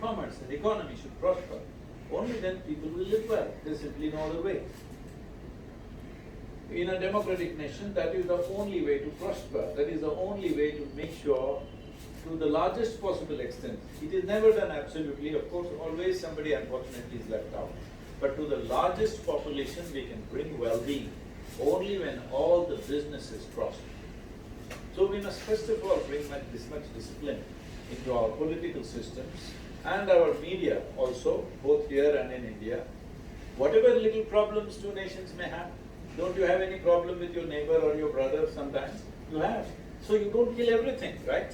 commerce and economy should prosper. Only then people will live well. There's simply no other way. In a democratic nation, that is the only way to prosper. That is the only way to make sure, to the largest possible extent. It is never done absolutely. Of course, always somebody unfortunately is left out. But to the largest population, we can bring well-being only when all the businesses prosper. So we must first of all bring this much discipline into our political systems and our media also, both here and in India. Whatever little problems two nations may have, don't you have any problem with your neighbor or your brother sometimes? You have. So you don't kill everything, right?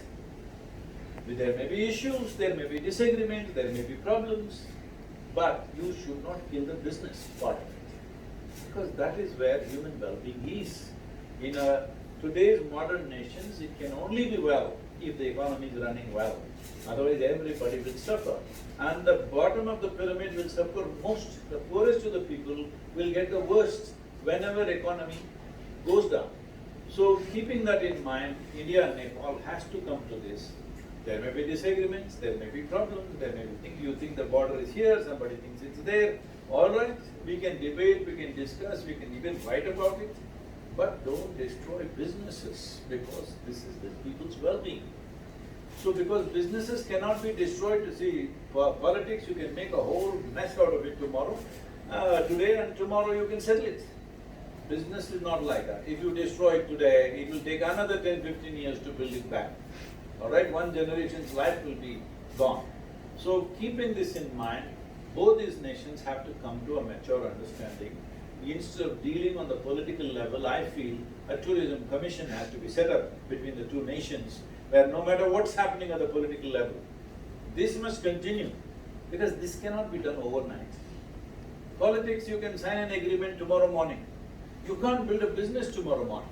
There may be issues, there may be disagreements, there may be problems, but you should not kill the business part of it. Because that is where human well-being is. In today's modern nations, it can only be well if the economy is running well. Otherwise, everybody will suffer. And the bottom of the pyramid will suffer most. The poorest of the people will get the worst whenever economy goes down. So, keeping that in mind, India and Nepal has to come to this. There may be disagreements, there may be problems, there may be you think the border is here, somebody thinks it's there. All right, we can debate, we can discuss, we can even write about it. But don't destroy businesses, because this is the people's well-being. So because businesses cannot be destroyed, for politics you can make a whole mess out of it tomorrow. Today and tomorrow you can settle it. Business is not like that. If you destroy it today, it will take another 10-15 years to build it back. All right, one generation's life will be gone. So keeping this in mind, both these nations have to come to a mature understanding. Instead of dealing on the political level, I feel a tourism commission has to be set up between the two nations, where no matter what's happening at the political level, this must continue, because this cannot be done overnight. Politics, you can sign an agreement tomorrow morning. You can't build a business tomorrow morning.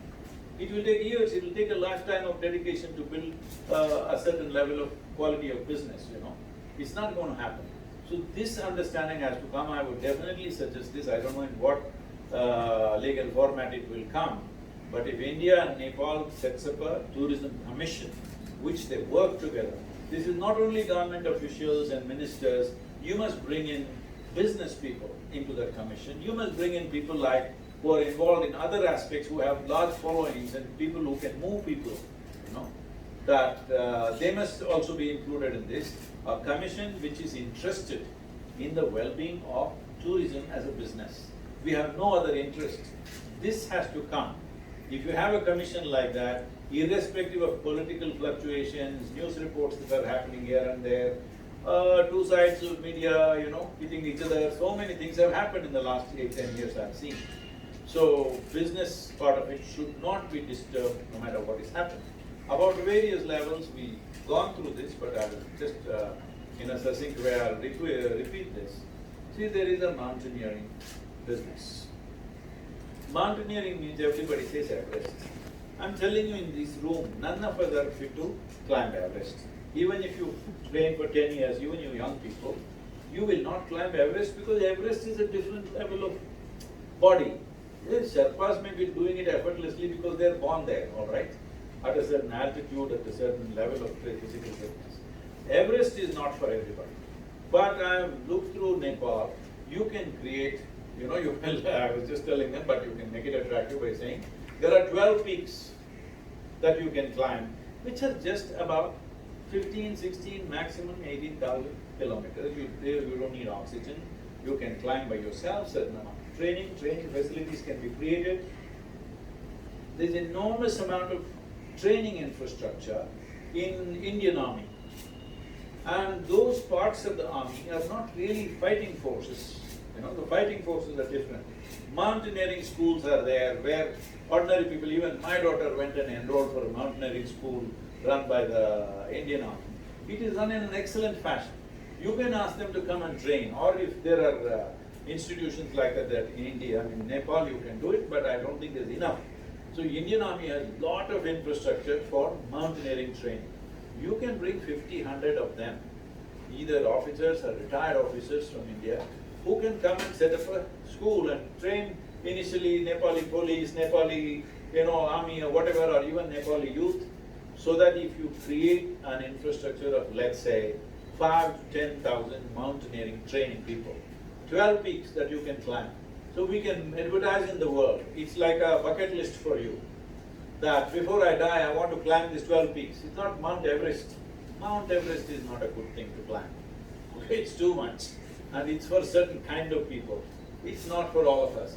It will take years, it will take a lifetime of dedication to build a certain level of quality of business, It's not going to happen. So this understanding has to come. I would definitely suggest this. I don't know in what legal format it will come, but if India and Nepal sets up a tourism commission, which they work together, this is not only government officials and ministers, you must bring in business people into that commission. You must bring in people who are involved in other aspects, who have large followings and people who can move people, that they must also be included in this. A commission which is interested in the well-being of tourism as a business. We have no other interest. This has to come. If you have a commission like that, irrespective of political fluctuations, news reports that are happening here and there, two sides of media, hitting each other, so many things have happened in the last 8-10 years I've seen. So business part of it should not be disturbed no matter what is happening. About various levels, we've gone through this, but I will just, in a succinct way, I'll repeat this. See, there is a mountaineering business. Mountaineering means everybody says Everest. I'm telling you, in this room, none of us are fit to climb Everest. Even if you train for 10 years, even you young people, you will not climb Everest, because Everest is a different level of body. Yes, Sherpas may be doing it effortlessly because they are born there, all right? At a certain altitude, at a certain level of physical fitness. Everest is not for everybody. But I have looked through Nepal, you can create, I was just telling them, but you can make it attractive by saying, there are 12 peaks that you can climb, which are just about 15, 16, maximum 18,000 kilometers. You don't need oxygen. You can climb by yourself, certain amount of training facilities can be created. There's enormous amount of training infrastructure in Indian Army. And those parts of the army are not really fighting forces. The fighting forces are different. Mountaineering schools are there where ordinary people, even my daughter went and enrolled for a mountaineering school run by the Indian Army. It is run in an excellent fashion. You can ask them to come and train, or if there are institutions like that in India, in Nepal you can do it, but I don't think there's enough. So Indian Army has a lot of infrastructure for mountaineering training. You can bring 50, 100 of them, either officers or retired officers from India, who can come and set up a school and train initially Nepali police, Nepali army or whatever, or even Nepali youth, so that if you create an infrastructure of, let's say, 5 to 10,000 mountaineering training people. 12 peaks that you can climb. So we can advertise in the world. It's like a bucket list for you. That before I die, I want to climb these 12 peaks. It's not Mount Everest. Mount Everest is not a good thing to climb. Okay, it's too much. And it's for certain kind of people. It's not for all of us.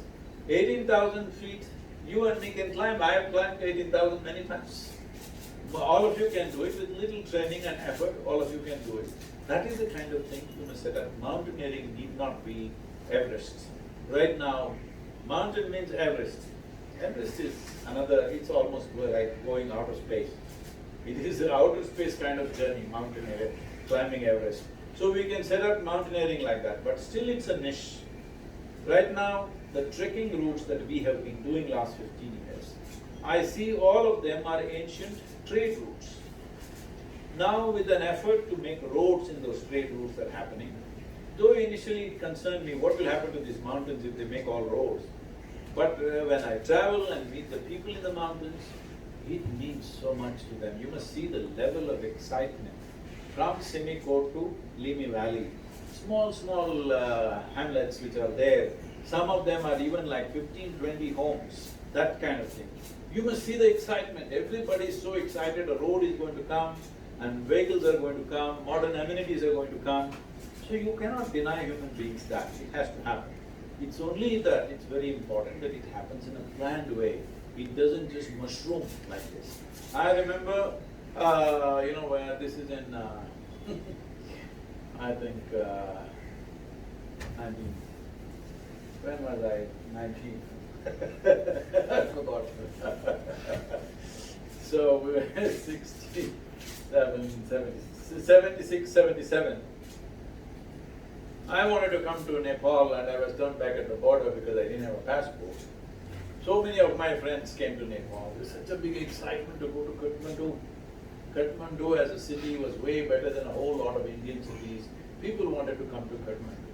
18,000 feet, you and me can climb. I have climbed 18,000 many times. All of you can do it with little training and effort. All of you can do it. That is the kind of thing you must set up. Mountaineering need not be Everest. Right now, mountain means Everest. Everest is another, it's almost like going outer space. It is an outer space kind of journey, mountaineering, climbing Everest. So we can set up mountaineering like that, but still it's a niche. Right now, the trekking routes that we have been doing last 15 years, I see all of them are ancient trade routes. Now with an effort to make roads in those trade routes that are happening, though initially it concerned me what will happen to these mountains if they make all roads. But when I travel and meet the people in the mountains, it means so much to them. You must see the level of excitement from Simicot to Limi Valley. Small hamlets which are there. Some of them are even like 15, 20 homes, that kind of thing. You must see the excitement. Everybody is so excited, a road is going to come, and vehicles are going to come, modern amenities are going to come. So you cannot deny human beings that. It has to happen. It's only that it's very important that it happens in a planned way. It doesn't just mushroom like this. I remember, where this is in, I think, 19. When was I? 19. I forgot. So we were 67, 76, 77. I wanted to come to Nepal and I was turned back at the border because I didn't have a passport. So many of my friends came to Nepal. It was such a big excitement to go to Kathmandu. Kathmandu as a city was way better than a whole lot of Indian cities. People wanted to come to Kathmandu.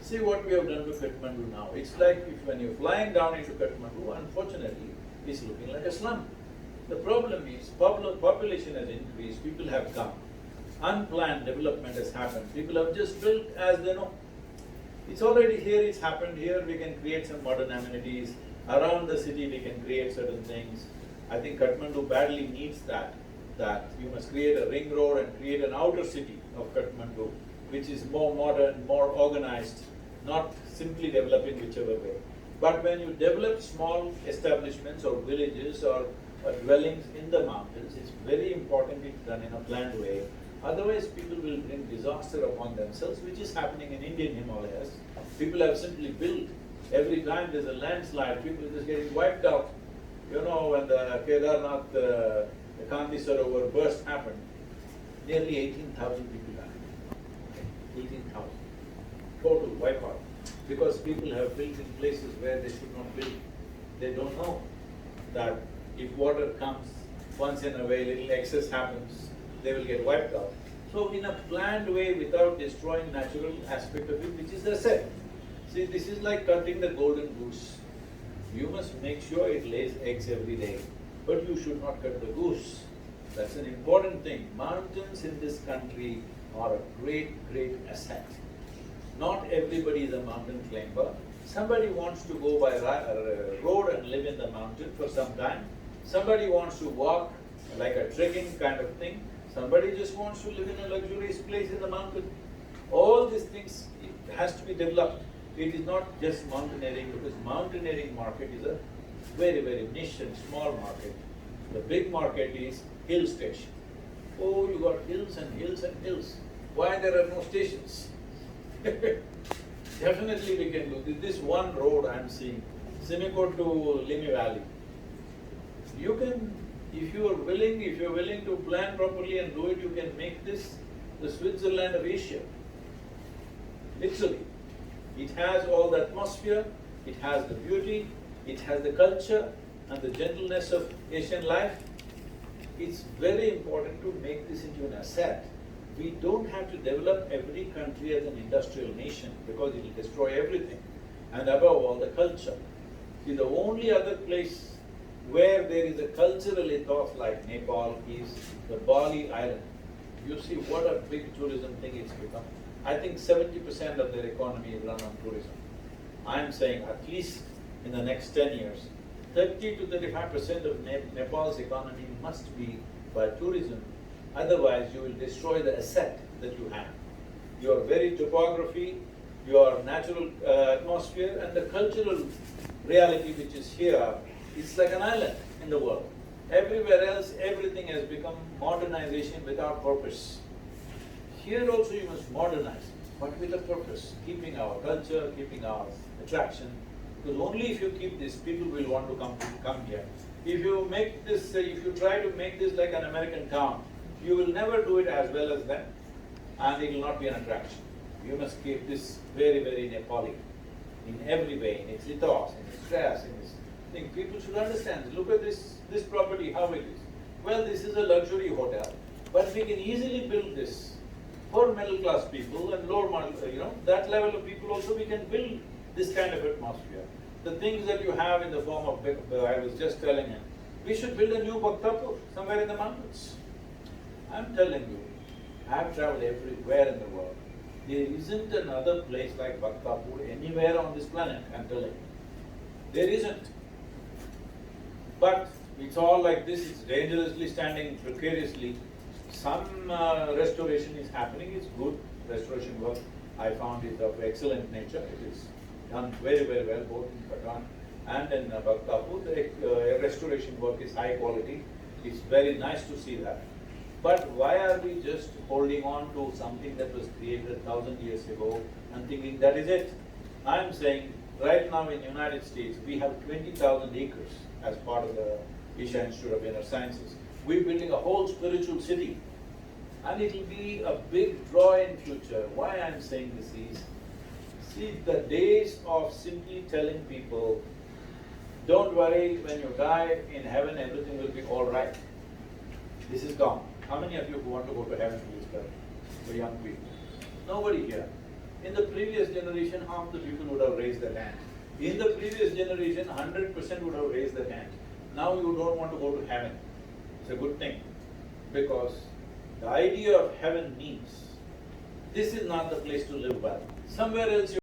See what we have done to Kathmandu now. It's like when you're flying down into Kathmandu, unfortunately, it's looking like a slum. The problem is population has increased, people have come. Unplanned development has happened. People have just built as they know. It's already here, it's happened here. We can create some modern amenities. Around the city we can create certain things. I think Kathmandu badly needs that you must create a ring road and create an outer city of Kathmandu, which is more modern, more organized, not simply developing whichever way. But when you develop small establishments or villages or dwellings in the mountains, it's very important it's done in a planned way. Otherwise, people will bring disaster upon themselves, which is happening in Indian Himalayas. People have simply built. Every time there's a landslide, people are just getting wiped out. You know, when the Kedarnath, the Kanti Sarovar burst happened, nearly 18,000 people died. 18,000. Total wipeout. Because people have built in places where they should not build. They don't know that if water comes once in a way, little excess happens, they will get wiped out. So in a planned way, without destroying natural aspect of it, which is the set. See, this is like cutting the golden goose. You must make sure it lays eggs every day, but you should not cut the goose. That's an important thing. Mountains in this country are a great asset. Not everybody is a mountain climber. Somebody wants to go by road and live in the mountain for some time. Somebody wants to walk like a trekking kind of thing. Somebody just wants to live in a luxurious place in the mountain. All these things, it has to be developed. It is not just mountaineering, because mountaineering market is a very niche and small market. The big market is hill station. Oh, you got hills and hills and hills. Why there are no stations? Definitely we can do this. This one road I am seeing, Simicot to Limi Valley. You can, if you are willing to plan properly and do it, you can make this the Switzerland of Asia. Literally. It has all the atmosphere, it has the beauty, it has the culture and the gentleness of Asian life. It's very important to make this into an asset. We don't have to develop every country as an industrial nation because it will destroy everything. And above all, the culture. See, the only other place where there is a cultural ethos like Nepal is the Bali Island. You see what a big tourism thing it's become. I think 70% of their economy is run on tourism. I'm saying at least in the next 10 years, 30 to 35% of Nepal's economy must be by tourism. Otherwise, you will destroy the asset that you have. Your very topography, your natural atmosphere, and the cultural reality which is here, it's like an island in the world. Everywhere else, everything has become modernization without purpose. Here also you must modernize, but with a purpose, keeping our culture, keeping our attraction. Because only if you keep this, people will want to come here. If you make this, if you try to make this like an American town, you will never do it as well as them, and it will not be an attraction. You must keep this very, very Nepali in every way, in its ethos, in its dress, in its thing. People should understand. Look at this property, how it is. Well, this is a luxury hotel, but we can easily build this for middle class people and lower middle, that level of people also we can build this kind of atmosphere. The things that you have in the form of, I was just telling him, we should build a new Bhattarai somewhere in the mountains. I'm telling you, I've traveled everywhere in the world. There isn't another place like Bhattarai anywhere on this planet, I'm telling you. There isn't. But it's all like this, it's dangerously standing precariously. Some restoration is happening, it's good restoration work. I found it of excellent nature. It is done very, very well, both in Bhutan and in Bhattarai. The restoration work is high quality. It's very nice to see that. But why are we just holding on to something that was created 1,000 years ago and thinking that is it? I'm saying right now in the United States, we have 20,000 acres as part of the Isha Institute of Inner Sciences. We're building a whole spiritual city, and it will be a big draw in future. Why I'm saying this is, see, the days of simply telling people, don't worry, when you die in heaven, everything will be all right. This is gone. How many of you who want to go to heaven, please tell me, for young people? Nobody here. In the previous generation, half the people would have raised their hand. In the previous generation, 100% would have raised their hand. Now you don't want to go to heaven. It's a good thing, because the idea of heaven means this is not the place to live well. Somewhere else you